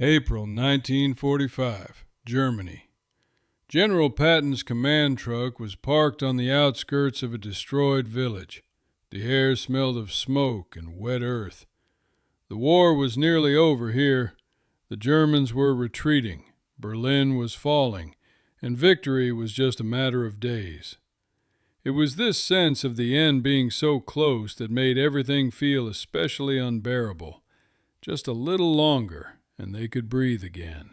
April 1945, Germany. General Patton's command truck was parked on the outskirts of a destroyed village. The air smelled of smoke and wet earth. The war was nearly over here. The Germans were retreating. Berlin was falling, and victory was just a matter of days. It was this sense of the end being so close that made everything feel especially unbearable. Just a little longer, and they could breathe again.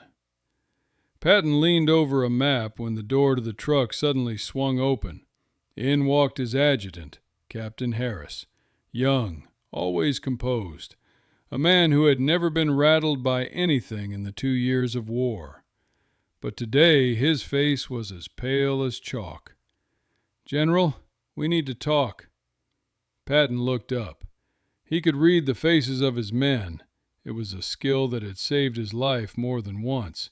Patton leaned over a map when the door to the truck suddenly swung open. In walked his adjutant, Captain Harris, young, always composed, a man who had never been rattled by anything in the 2 years of war. But today his face was as pale as chalk. "General, we need to talk." Patton looked up. He could read the faces of his men. It was a skill that had saved his life more than once.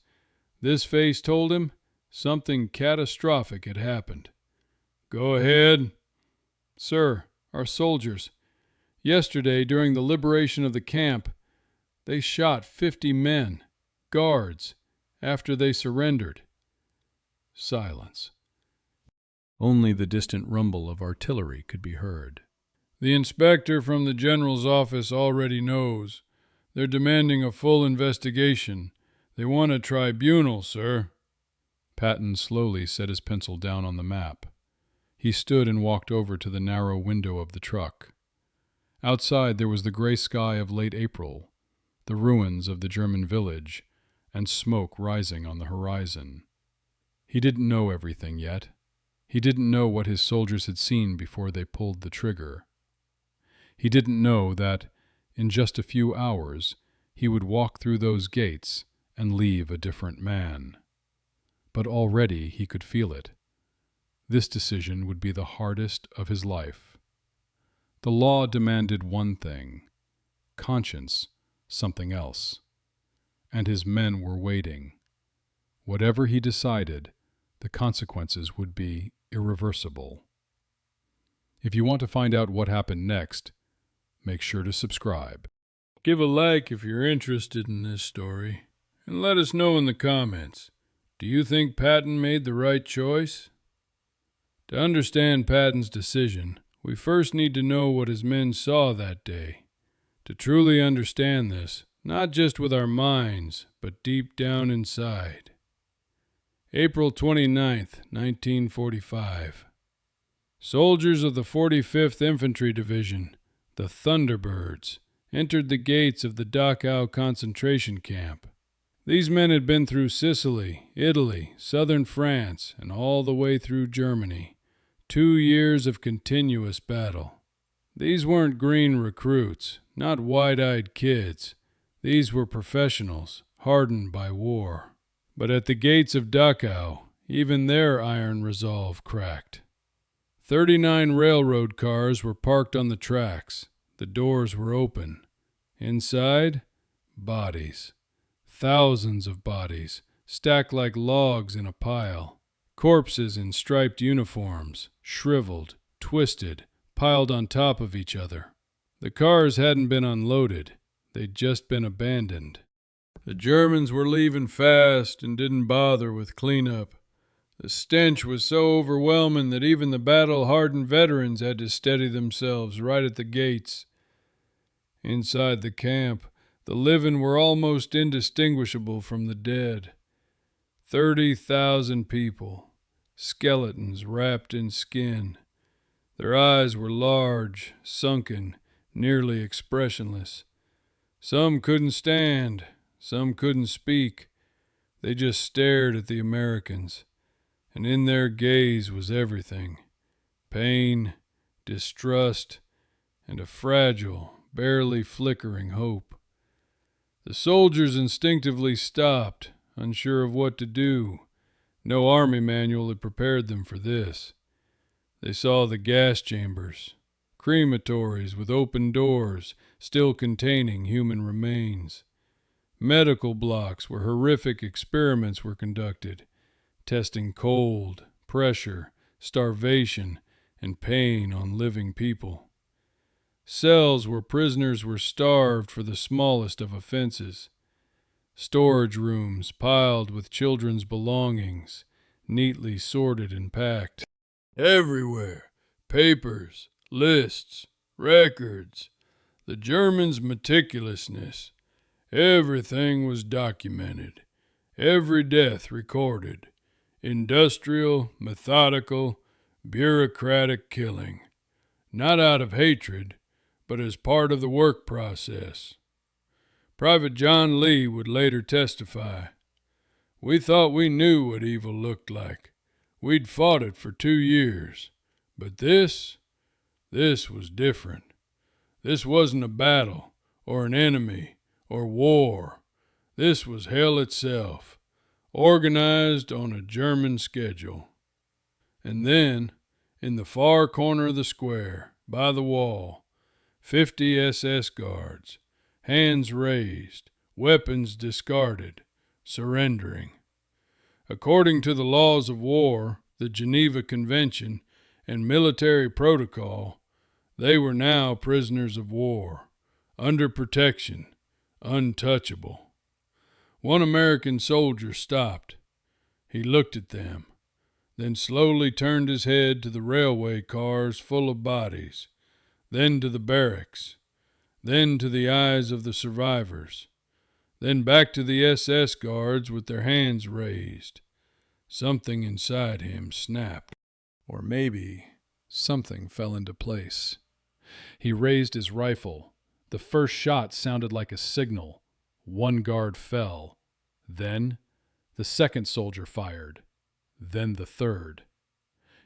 This face told him something catastrophic had happened. "Go ahead." "Sir, our soldiers. Yesterday, during the liberation of the camp, they shot 50 men, guards, after they surrendered." Silence. Only the distant rumble of artillery could be heard. "The inspector from the general's office already knows. They're demanding a full investigation. They want a tribunal, sir." Patton slowly set his pencil down on the map. He stood and walked over to the narrow window of the truck. Outside there was the gray sky of late April, the ruins of the German village, and smoke rising on the horizon. He didn't know everything yet. He didn't know what his soldiers had seen before they pulled the trigger. He didn't know that, in just a few hours, he would walk through those gates and leave a different man. But already he could feel it. This decision would be the hardest of his life. The law demanded one thing, conscience something else. And his men were waiting. Whatever he decided, the consequences would be irreversible. If you want to find out what happened next, make sure to subscribe. Give a like if you're interested in this story, and let us know in the comments. Do you think Patton made the right choice? To understand Patton's decision, we first need to know what his men saw that day. To truly understand this, not just with our minds, but deep down inside. April 29th, 1945. Soldiers of the 45th Infantry Division, the Thunderbirds, entered the gates of the Dachau concentration camp. These men had been through Sicily, Italy, southern France, and all the way through Germany. 2 years of continuous battle. These weren't green recruits, not wide-eyed kids. These were professionals, hardened by war. But at the gates of Dachau, even their iron resolve cracked. 39 railroad cars were parked on the tracks. The doors were open. Inside, bodies. Thousands of bodies, stacked like logs in a pile. Corpses in striped uniforms, shriveled, twisted, piled on top of each other. The cars hadn't been unloaded. They'd just been abandoned. The Germans were leaving fast and didn't bother with cleanup. The stench was so overwhelming that even the battle-hardened veterans had to steady themselves right at the gates. Inside the camp, the living were almost indistinguishable from the dead. 30,000 people, skeletons wrapped in skin. Their eyes were large, sunken, nearly expressionless. Some couldn't stand, some couldn't speak. They just stared at the Americans, and in their gaze was everything: pain, distrust, and a fragile, barely flickering hope. The soldiers instinctively stopped, unsure of what to do. No army manual had prepared them for this. They saw the gas chambers, crematories with open doors, still containing human remains. Medical blocks where horrific experiments were conducted, testing cold, pressure, starvation, and pain on living people. Cells where prisoners were starved for the smallest of offenses. storage rooms piled with children's belongings, neatly sorted and packed. Everywhere, papers, lists, records. The Germans' meticulousness. Everything was documented, every death recorded. Industrial, methodical, bureaucratic killing. Not out of hatred, but as part of the work process. Private John Lee would later testify. We thought we knew what evil looked like. We'd fought it for 2 years. But this was different. This wasn't a battle, or an enemy, or war. This was hell itself, organized on a German schedule. And then, in the far corner of the square, by the wall, 50 SS guards, hands raised, weapons discarded, surrendering. According to the laws of war, the Geneva Convention, and military protocol, they were now prisoners of war, under protection, untouchable. One American soldier stopped. He looked at them, then slowly turned his head to the railway cars full of bodies, then to the barracks, then to the eyes of the survivors, then back to the SS guards with their hands raised. Something inside him snapped. Or maybe something fell into place. He raised his rifle. The first shot sounded like a signal. One guard fell. Then the second soldier fired. Then the third.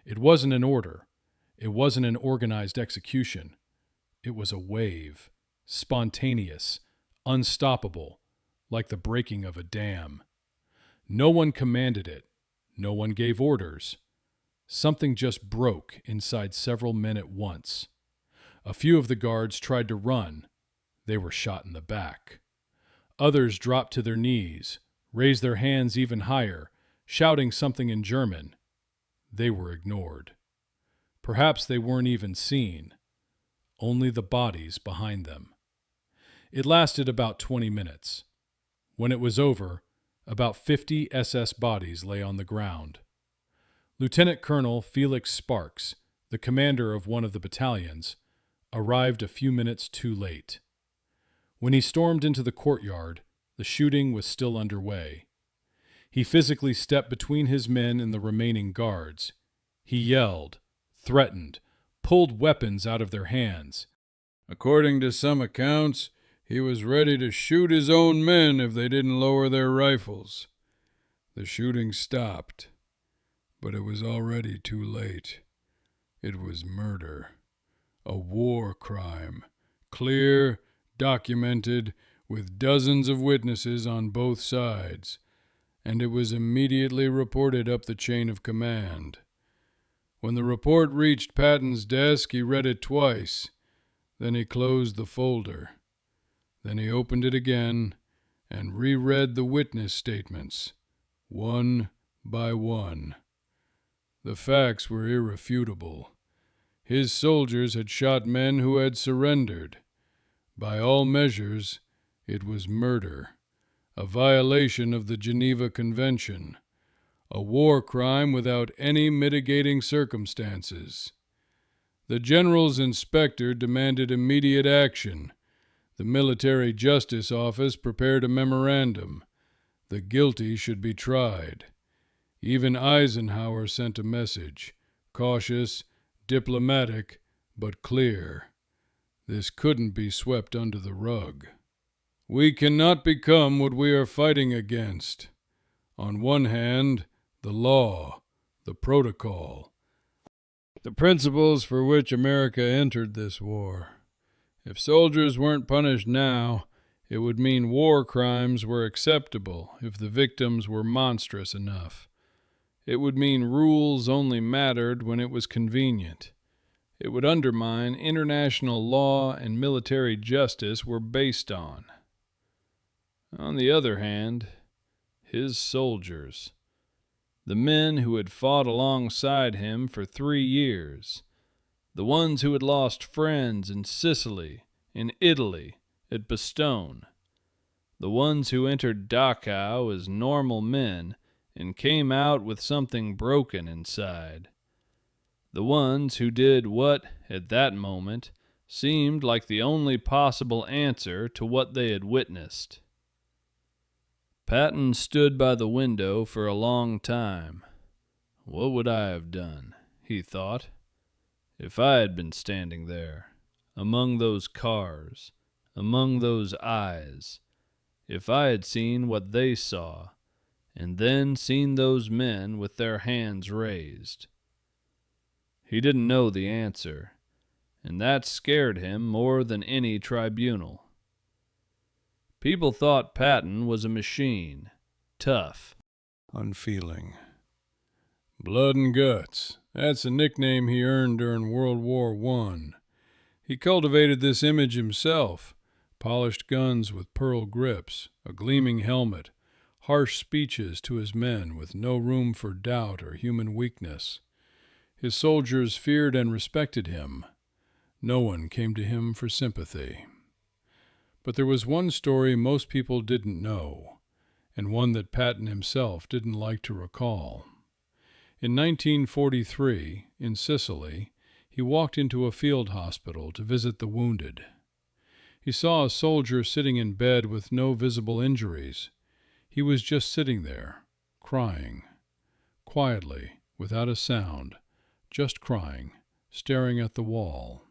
It wasn't an order. It wasn't an organized execution. It was a wave, spontaneous, unstoppable, like the breaking of a dam. No one commanded it. No one gave orders. Something just broke inside several men at once. A few of the guards tried to run. They were shot in the back. Others dropped to their knees, raised their hands even higher, shouting something in German. They were ignored. Perhaps they weren't even seen. Only the bodies behind them. It lasted about 20 minutes. When it was over, about 50 SS bodies lay on the ground. Lieutenant Colonel Felix Sparks, the commander of one of the battalions, arrived a few minutes too late. When he stormed into the courtyard, the shooting was still underway. He physically stepped between his men and the remaining guards. He yelled, threatened, pulled weapons out of their hands. According to some accounts, he was ready to shoot his own men if they didn't lower their rifles. The shooting stopped, but it was already too late. It was murder. A war crime, clear, documented, with dozens of witnesses on both sides, and it was immediately reported up the chain of command. When the report reached Patton's desk, he read it twice. Then he closed the folder. Then he opened it again and reread the witness statements, one by one. The facts were irrefutable. His soldiers had shot men who had surrendered. By all measures, it was murder, a violation of the Geneva Convention, a war crime without any mitigating circumstances. The general's inspector demanded immediate action. The Military Justice Office prepared a memorandum. The guilty should be tried. Even Eisenhower sent a message, cautious, diplomatic, but clear. This couldn't be swept under the rug. We cannot become what we are fighting against. On one hand, the law, the protocol, the principles for which America entered this war. If soldiers weren't punished now, it would mean war crimes were acceptable if the victims were monstrous enough. It would mean rules only mattered when it was convenient. It would undermine international law and military justice were based on. On the other hand, his soldiers, the men who had fought alongside him for 3 years, the ones who had lost friends in Sicily, in Italy, at Bastogne, The ones who entered Dachau as normal men and came out with something broken inside. The ones who did what, at that moment, seemed like the only possible answer to what they had witnessed. Patton stood by the window for a long time. What would I have done, he thought, if I had been standing there, among those cars, among those eyes, if I had seen what they saw, and then seen those men with their hands raised? He didn't know the answer, and that scared him more than any tribunal. People thought Patton was a machine, tough, unfeeling. Blood and guts. That's a nickname he earned during World War I. He cultivated this image himself. Polished guns with pearl grips, a gleaming helmet, harsh speeches to his men with no room for doubt or human weakness. His soldiers feared and respected him. No one came to him for sympathy. But there was one story most people didn't know, and one that Patton himself didn't like to recall. In 1943, in Sicily, he walked into a field hospital to visit the wounded. He saw a soldier sitting in bed with no visible injuries. He was just sitting there, crying, quietly, without a sound, just crying, staring at the wall.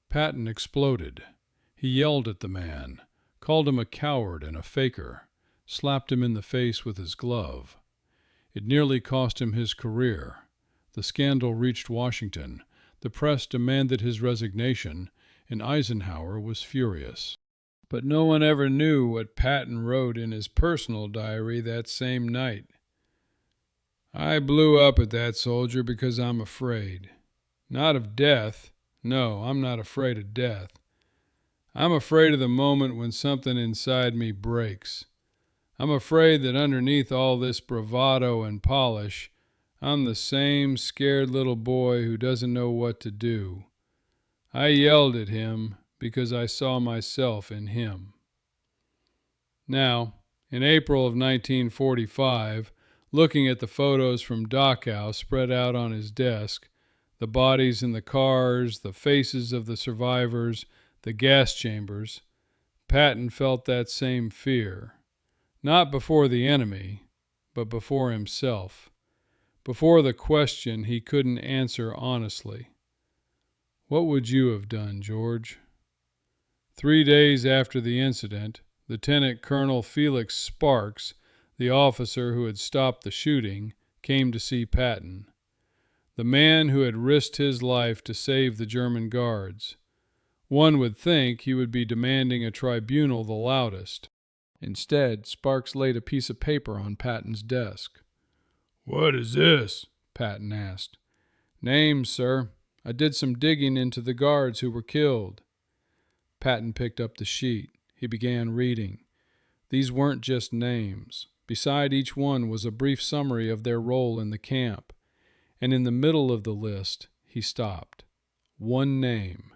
Patton exploded. He yelled at the man, called him a coward and a faker, slapped him in the face with his glove. It nearly cost him his career. The scandal reached Washington. The press demanded his resignation, and Eisenhower was furious. But no one ever knew what Patton wrote in his personal diary that same night. I blew up at that soldier because I'm afraid. Not of death. No, I'm not afraid of death. I'm afraid of the moment when something inside me breaks. I'm afraid that underneath all this bravado and polish, I'm the same scared little boy who doesn't know what to do. I yelled at him because I saw myself in him. Now, in April of 1945, looking at the photos from Dachau spread out on his desk, the bodies in the cars, the faces of the survivors, the gas chambers, Patton felt that same fear. Not before the enemy, but before himself, before the question he couldn't answer honestly. What would you have done, George? 3 days after the incident, Lieutenant Colonel Felix Sparks, the officer who had stopped the shooting, came to see Patton. The man who had risked his life to save the German guards. One would think he would be demanding a tribunal the loudest. Instead, Sparks laid a piece of paper on Patton's desk. What is this? Patton asked. Names, sir. I did some digging into the guards who were killed. Patton picked up the sheet. He began reading. These weren't just names. Beside each one was a brief summary of their role in the camp. And in the middle of the list, he stopped. One name.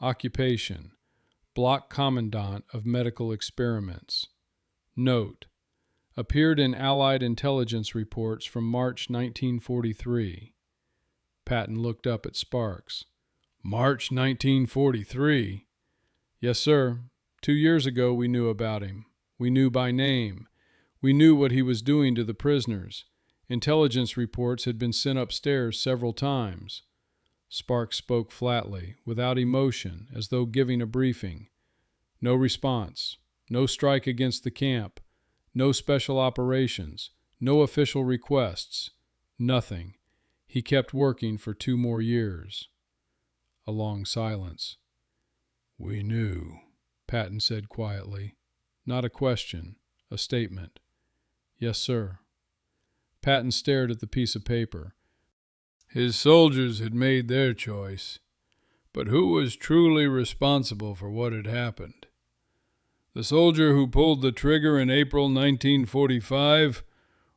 Occupation. Block Commandant of Medical Experiments. Note. Appeared in Allied intelligence reports from March 1943. Patton looked up at Sparks. March 1943? Yes, sir. 2 years ago we knew about him. We knew by name. We knew what he was doing to the prisoners. Intelligence reports had been sent upstairs several times. Sparks spoke flatly, without emotion, as though giving a briefing. No response. No strike against the camp. No special operations. No official requests. Nothing. He kept working for 2 more years. A long silence. We knew, Patton said quietly. Not a question, a statement. Yes, sir. Patton stared at the piece of paper. His soldiers had made their choice, but who was truly responsible for what had happened? The soldier who pulled the trigger in April 1945,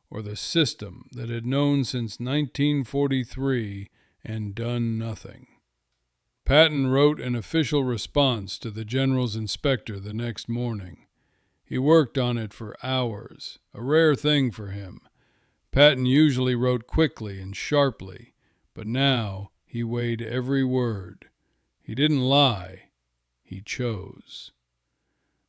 or the system that had known since 1943 and done nothing? Patton wrote an official response to the general's inspector the next morning. He worked on it for hours, a rare thing for him. Patton usually wrote quickly and sharply, but now he weighed every word. He didn't lie. He chose.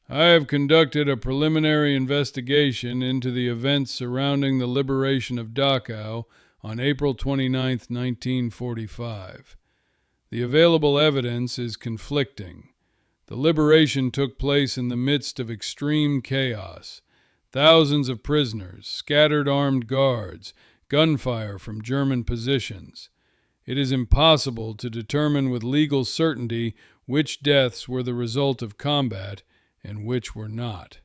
I have conducted a preliminary investigation into the events surrounding the liberation of Dachau on April 29, 1945. The available evidence is conflicting. The liberation took place in the midst of extreme chaos. Thousands of prisoners, scattered armed guards, gunfire from German positions. It is impossible to determine with legal certainty which deaths were the result of combat and which were not.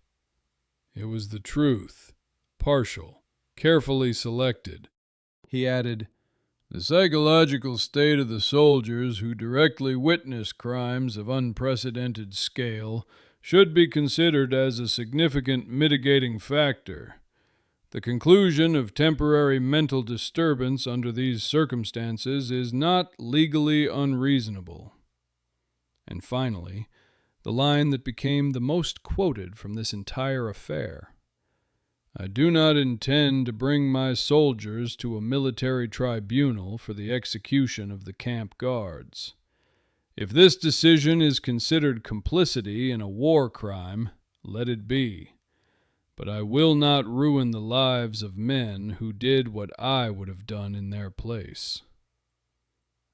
It was the truth, partial, carefully selected. He added, "The psychological state of the soldiers who directly witness crimes of unprecedented scale should be considered as a significant mitigating factor. The conclusion of temporary mental disturbance under these circumstances is not legally unreasonable." And finally, the line that became the most quoted from this entire affair. "I do not intend to bring my soldiers to a military tribunal for the execution of the camp guards. If this decision is considered complicity in a war crime, let it be. But I will not ruin the lives of men who did what I would have done in their place."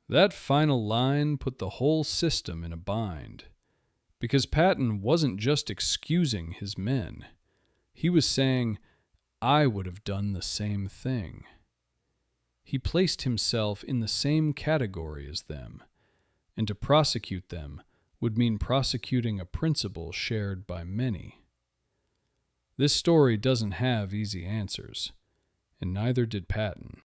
That final line put the whole system in a bind, because Patton wasn't just excusing his men. He was saying, I would have done the same thing. He placed himself in the same category as them, and to prosecute them would mean prosecuting a principle shared by many. This story doesn't have easy answers, and neither did Patton.